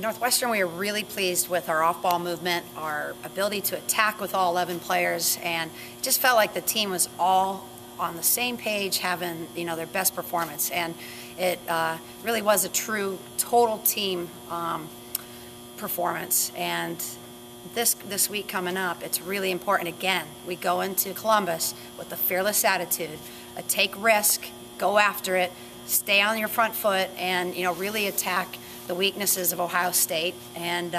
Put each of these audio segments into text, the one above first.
Northwestern, we are really pleased with our off-ball movement, our ability to attack with all 11 players, and it just felt like the team was all on the same page, having their best performance, and it really was a true total team performance. And this week coming up, it's really important. Again, we go into Columbus with a fearless attitude, a take risk, go after it, stay on your front foot, and really attack the weaknesses of Ohio State, and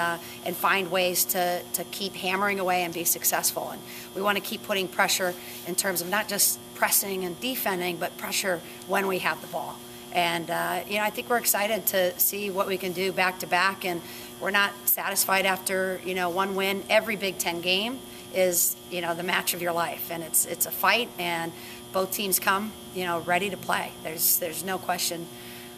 find ways to keep hammering away and be successful. And we want to keep putting pressure in terms of not just pressing and defending, but pressure when we have the ball. And I think we're excited to see what we can do back to back. And we're not satisfied after one win. Every Big Ten game is the match of your life, and it's a fight. And both teams come ready to play. There's no question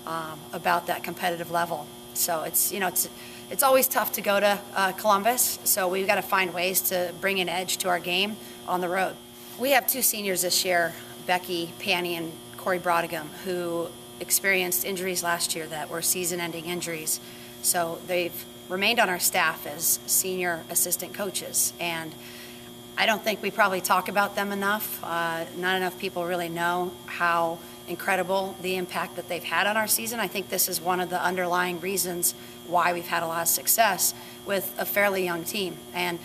about that competitive level. So it's always tough to go to Columbus. So we've got to find ways to bring an edge to our game on the road. We have two seniors this year, Becky, Pany, and Brautigam, who experienced injuries last year that were season-ending injuries. So they've remained on our staff as senior assistant coaches, and I don't think we probably talk about them enough. Not enough people really know how incredible the impact that they've had on our season. I think this is one of the underlying reasons why we've had a lot of success with a fairly young team. And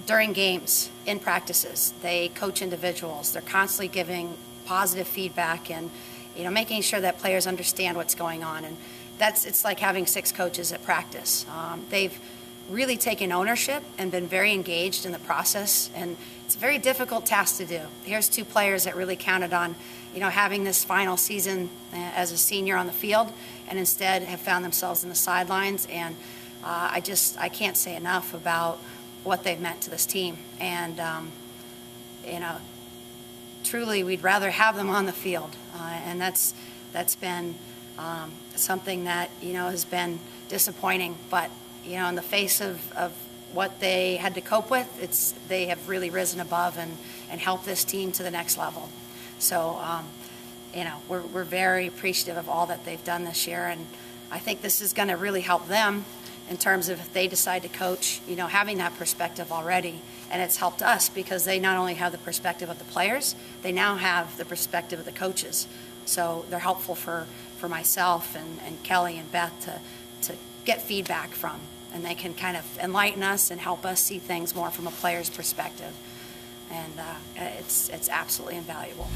during games, in practices, they coach individuals. They're constantly giving positive feedback and making sure that players understand what's going on. And it's like having 6 coaches at practice. They've really taken ownership and been very engaged in the process, and it's a very difficult task to do. Here's 2 players that really counted on having this final season as a senior on the field, and instead have found themselves in the sidelines. And I can't say enough about what they've meant to this team. And truly, we'd rather have them on the field, and that's been something that has been disappointing. But in the face of what they had to cope with, they have really risen above and helped this team to the next level. So we're very appreciative of all that they've done this year, and I think this is going to really help them in terms of if they decide to coach, having that perspective already. And it's helped us because they not only have the perspective of the players, they now have the perspective of the coaches. So they're helpful for myself and Kelly and Beth to get feedback from, and they can kind of enlighten us and help us see things more from a player's perspective. And it's absolutely invaluable.